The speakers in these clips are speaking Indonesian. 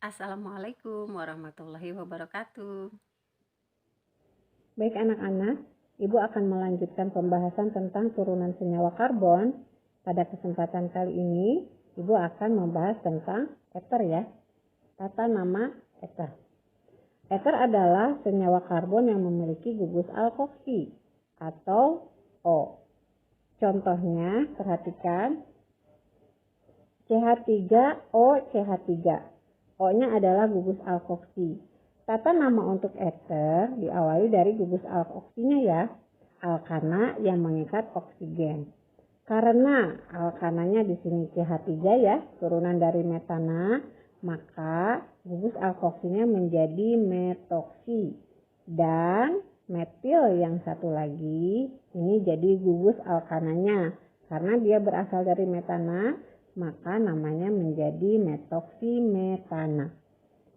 Assalamualaikum warahmatullahi wabarakatuh. Baik anak-anak, Ibu akan melanjutkan pembahasan tentang turunan senyawa karbon. Pada kesempatan kali ini, Ibu akan membahas tentang eter ya. Tata nama eter. Eter adalah senyawa karbon yang memiliki gugus alkoksi atau O. Contohnya, perhatikan CH3O CH3. O-nya adalah gugus alkoksi. Tata nama untuk eter diawali dari gugus alkoksinya ya. Alkana yang mengikat oksigen. Karena alkananya di sini CH3 ya, turunan dari metana, maka gugus alkoksinya menjadi metoksi. Dan metil yang satu lagi ini jadi gugus alkananya. Karena dia berasal dari metana, maka namanya menjadi metoksimetana.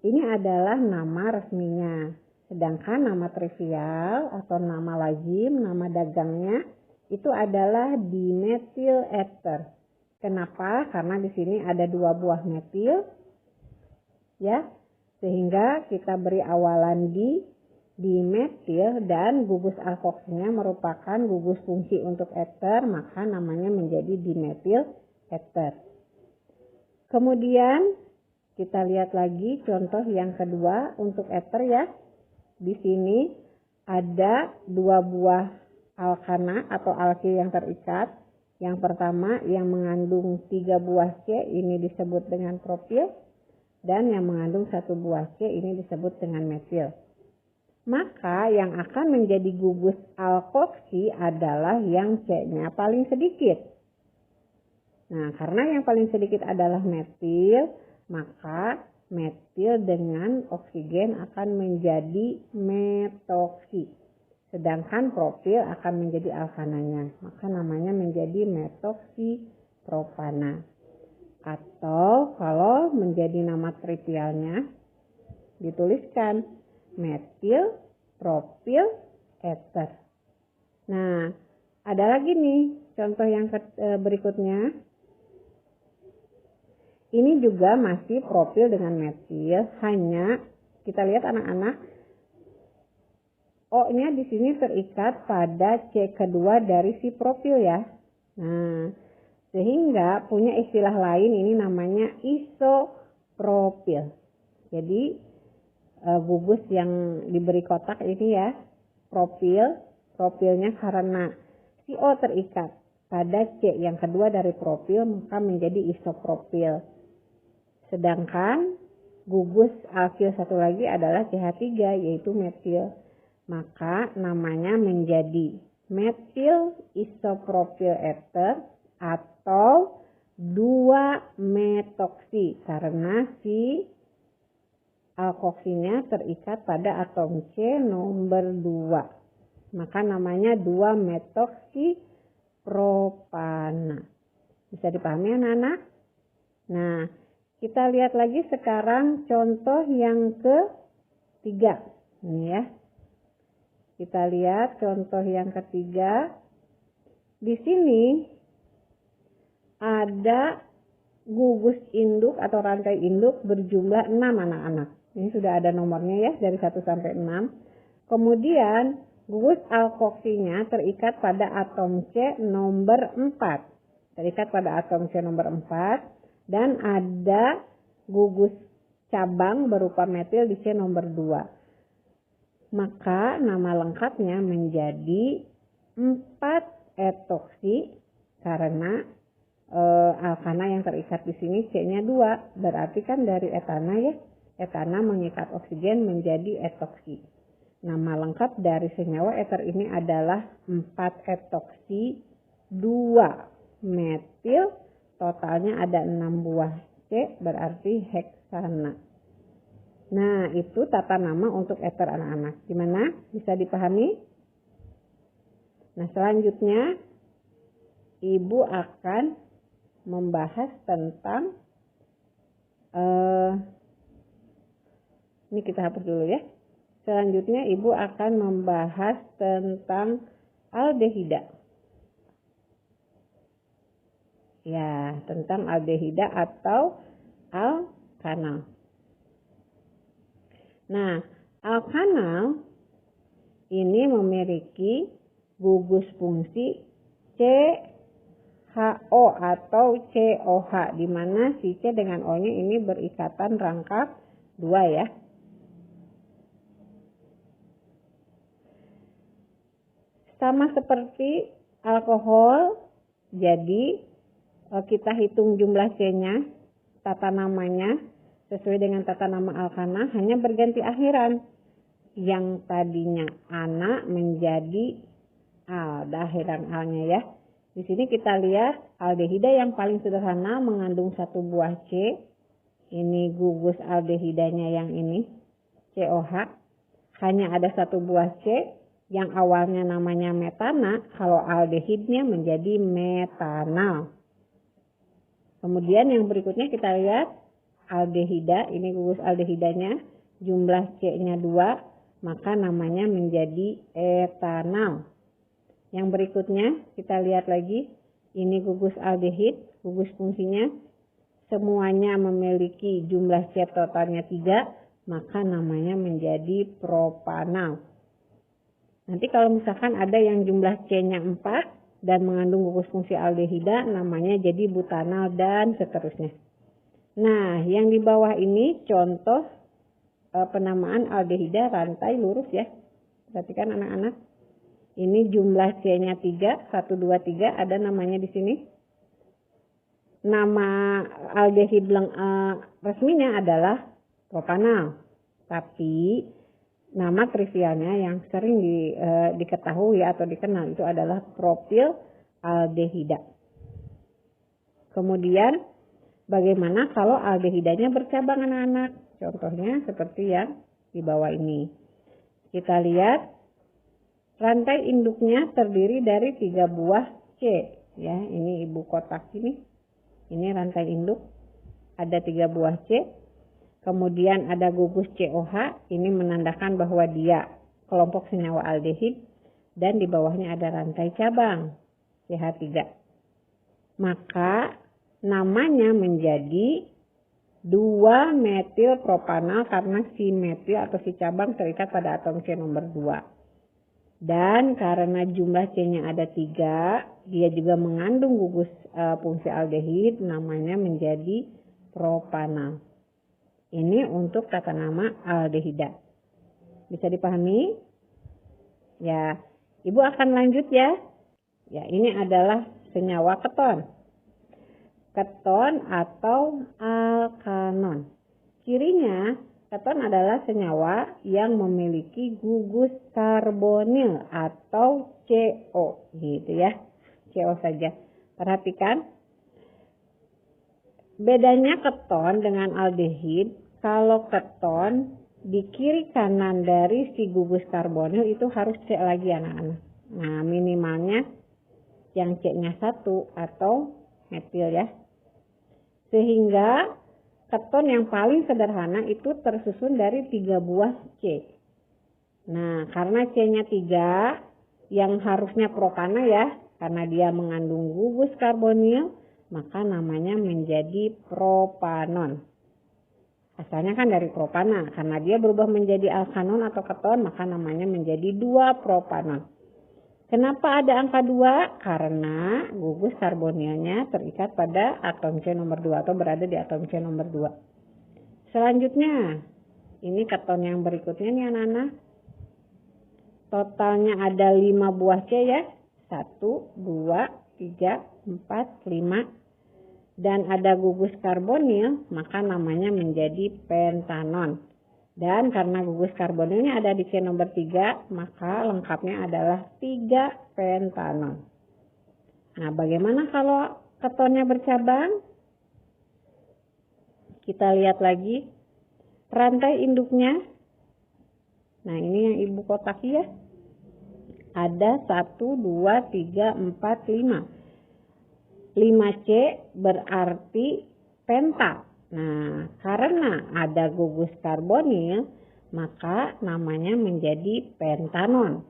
Ini adalah nama resminya. Sedangkan nama trivial atau nama lazim, nama dagangnya itu adalah dimetil ether. Kenapa? Karena di sini ada 2 buah metil, ya, sehingga kita beri awalan dimetil dan gugus alkoksinya merupakan gugus fungsi untuk ether, maka namanya menjadi dimetil ether. Kemudian kita lihat lagi contoh yang kedua untuk ether ya. Di sini ada 2 buah alkana atau alkil yang terikat. Yang pertama yang mengandung 3 buah C ini disebut dengan propil. Dan yang mengandung 1 buah C ini disebut dengan metil. Maka yang akan menjadi gugus alkoksi adalah yang C-nya paling sedikit. Nah, karena yang paling sedikit adalah metil, maka metil dengan oksigen akan menjadi metoksi. Sedangkan propil akan menjadi alkananya. Maka namanya menjadi metoksi propana. Atau kalau menjadi nama trivialnya dituliskan metil, propil, ether. Nah, ada lagi nih contoh yang berikutnya. Ini juga masih propil dengan metil, hanya kita lihat anak-anak, O-nya di sini terikat pada C kedua dari si propil ya. Nah, sehingga punya istilah lain, ini namanya isopropil. Jadi gugus yang diberi kotak ini ya, propilnya karena si O terikat pada C yang kedua dari propil, maka menjadi isopropil. Sedangkan gugus alkil satu lagi adalah CH3 yaitu metil. Maka namanya menjadi metil isopropil ether atau 2 metoksi karena si alkoksinya terikat pada atom C nomor 2. Maka namanya 2 metoksi propana. Bisa dipahami anak-anak? Nah, kita lihat lagi sekarang contoh yang ketiga. Ini ya. Kita lihat contoh yang ketiga. Di sini ada gugus induk atau rantai induk berjumlah 6 anak-anak. Ini sudah ada nomornya ya dari 1 sampai 6. Kemudian gugus alkoksinya terikat pada atom C nomor 4. Terikat pada atom C nomor 4. Dan ada gugus cabang berupa metil di C nomor 2. Maka nama lengkapnya menjadi 4 etoksi karena alkana yang terikat di sini C-nya 2. Berarti kan dari etana ya. Etana mengikat oksigen menjadi etoksi. Nama lengkap dari senyawa eter ini adalah 4 etoksi 2 metil. Totalnya ada 6 buah C, berarti heksana. Nah, itu tata nama untuk eter anak-anak. Gimana? Bisa dipahami? Nah, selanjutnya Ibu akan membahas tentang ini kita hapus dulu ya. Selanjutnya Ibu akan membahas tentang aldehida. Ya, tentang aldehida atau alkana. Nah, alkanal ini memiliki gugus fungsi CHO atau COH, di mana si C dengan O-nya ini berikatan rangkap 2 ya. Sama seperti alkohol, jadi kita hitung jumlah C-nya, tata namanya sesuai dengan tata nama alkana, hanya berganti akhiran. Yang tadinya ana menjadi al, akhiran alnya ya. Di sini kita lihat aldehida yang paling sederhana mengandung satu buah C. Ini gugus aldehidanya yang ini, COH. Hanya ada satu buah C yang awalnya namanya metana, kalau aldehidnya menjadi metanal. Kemudian yang berikutnya kita lihat aldehida, ini gugus aldehidanya, jumlah C-nya 2. Maka namanya menjadi etanal. Yang berikutnya kita lihat lagi, ini gugus aldehid, gugus fungsinya semuanya memiliki jumlah C totalnya 3, maka namanya menjadi propanal. Nanti kalau misalkan ada yang jumlah C-nya 4 dan mengandung gugus fungsi aldehida, namanya jadi butanal dan seterusnya. Nah, yang di bawah ini contoh penamaan aldehida rantai lurus ya. Perhatikan anak-anak. Ini jumlah C-nya 3, 1, 2, 3, ada namanya di sini. Nama aldehid resminya adalah propanal. Tapi nama trivialnya yang sering diketahui atau dikenal itu adalah propil aldehida. Kemudian bagaimana kalau aldehidanya bercabang anak-anak? Contohnya seperti yang di bawah ini. Kita lihat rantai induknya terdiri dari 3 buah C. Ya, ini ibu kotak ini. Ini rantai induk. Ada 3 buah C. Kemudian ada gugus COH. Ini menandakan bahwa dia kelompok senyawa aldehid. Dan di bawahnya ada rantai cabang CH3. Maka namanya menjadi 2 metil propanal karena si metil atau si cabang terikat pada atom C nomor 2. Dan karena jumlah C-nya ada 3, dia juga mengandung gugus fungsi aldehid, namanya menjadi propanal. Ini untuk tata nama aldehida. Bisa dipahami? Ya, Ibu akan lanjut ya. Ya, ini adalah senyawa keton. Keton atau alkanon. Cirinya, keton adalah senyawa yang memiliki gugus karbonil atau CO, gitu ya. CO saja. Perhatikan, bedanya keton dengan aldehid, kalau keton di kiri kanan dari si gugus karbonil itu harus C lagi anak-anak. Nah, minimalnya yang C-nya 1 atau metil ya. Sehingga keton yang paling sederhana itu tersusun dari 3 buah C. Nah, karena C-nya 3 yang harusnya propana ya, karena dia mengandung gugus karbonil, maka namanya menjadi propanon. Asalnya kan dari propana, karena dia berubah menjadi alkanon atau keton, maka namanya menjadi 2 propanon. Kenapa ada angka 2? Karena gugus karbonilnya terikat pada atom C nomor 2 atau berada di atom C nomor 2. Selanjutnya, ini keton yang berikutnya nih anak-anak. Totalnya ada 5 buah C ya. 1, 2, 3, 4, 5. Dan ada gugus karbonil, maka namanya menjadi pentanon. Dan karena gugus karbonilnya ada di C nomor 3, maka lengkapnya adalah 3 pentanon. Nah, bagaimana kalau ketonnya bercabang? Kita lihat lagi rantai induknya. Nah, ini yang ibu kotaki ya. Ada 1, 2, 3, 4, 5. 5C berarti penta. Nah, karena ada gugus karbonil, maka namanya menjadi pentanon.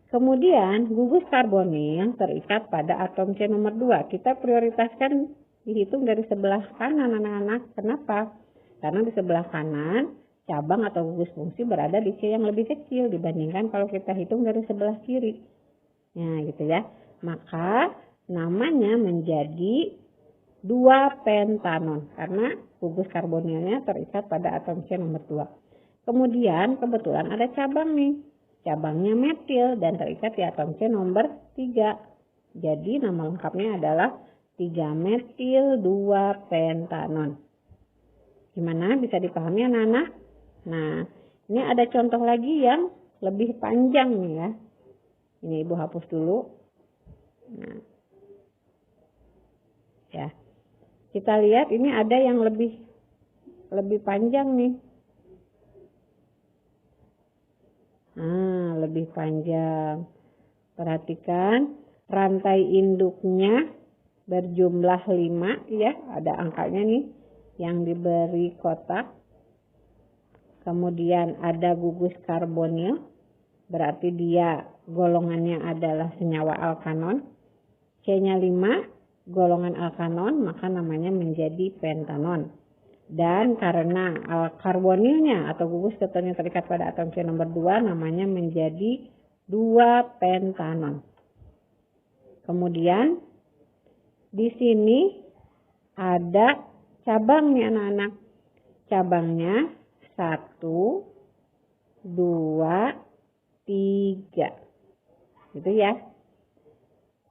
Kemudian gugus karbonil terikat pada atom C nomor 2. Kita prioritaskan dihitung dari sebelah kanan anak-anak. Kenapa? Karena di sebelah kanan cabang atau gugus fungsi berada di C yang lebih kecil dibandingkan kalau kita hitung dari sebelah kiri. Nah, gitu ya. Maka namanya menjadi 2-pentanon karena gugus karbonilnya terikat pada atom C nomor 2. Kemudian kebetulan ada cabang nih. Cabangnya metil dan terikat di atom C nomor 3. Jadi nama lengkapnya adalah 3-metil 2-pentanon. Gimana, bisa dipahami anak-anak? Nah, ini ada contoh lagi yang lebih panjang nih ya. Ini Ibu hapus dulu. Nah, ya. Kita lihat ini ada yang lebih panjang nih. Nah, lebih panjang. Perhatikan rantai induknya berjumlah 5 ya, ada angkanya nih yang diberi kotak. Kemudian ada gugus karbonil, berarti dia golongannya adalah senyawa alkanon. C-nya 5, golongan alkanon, maka namanya menjadi pentanon. Dan karena karbonilnya atau gugus ketonnya terikat pada atom C nomor 2, namanya menjadi 2-pentanon. Kemudian di sini ada cabang nih anak-anak. Cabangnya 1, 2, 3. Gitu ya.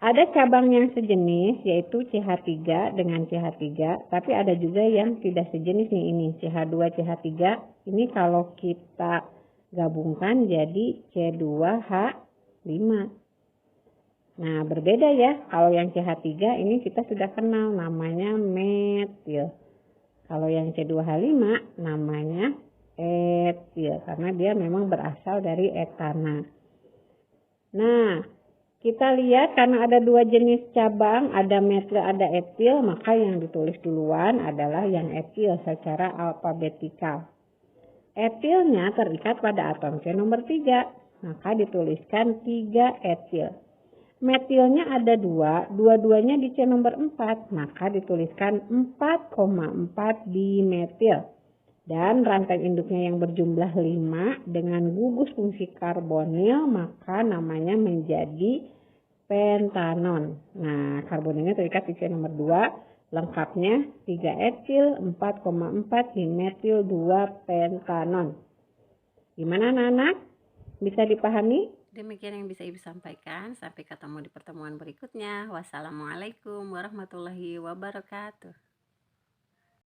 Ada cabang yang sejenis yaitu CH3 dengan CH3. Tapi ada juga yang tidak sejenis nih ini. CH2, CH3. Ini kalau kita gabungkan jadi C2H5. Nah, berbeda ya. Kalau yang CH3 ini kita sudah kenal namanya metil. Kalau yang C2H5 namanya etil karena dia memang berasal dari etana. Nah, kita lihat karena ada 2 jenis cabang, ada metil, ada etil, maka yang ditulis duluan adalah yang etil secara alfabetikal. Etilnya terikat pada atom C nomor 3, maka dituliskan 3 etil. Metilnya ada 2, dua-duanya di C nomor 4, maka dituliskan 4,4 dimetil. Dan rantai induknya yang berjumlah 5 dengan gugus fungsi karbonil, maka namanya menjadi pentanon. Nah, karbonilnya terikat di C nomor 2, lengkapnya 3 etil 4,4 dimetil 2 pentanon. Gimana anak-anak? Bisa dipahami? Demikian yang bisa Ibu sampaikan. Sampai ketemu di pertemuan berikutnya. Wassalamualaikum warahmatullahi wabarakatuh.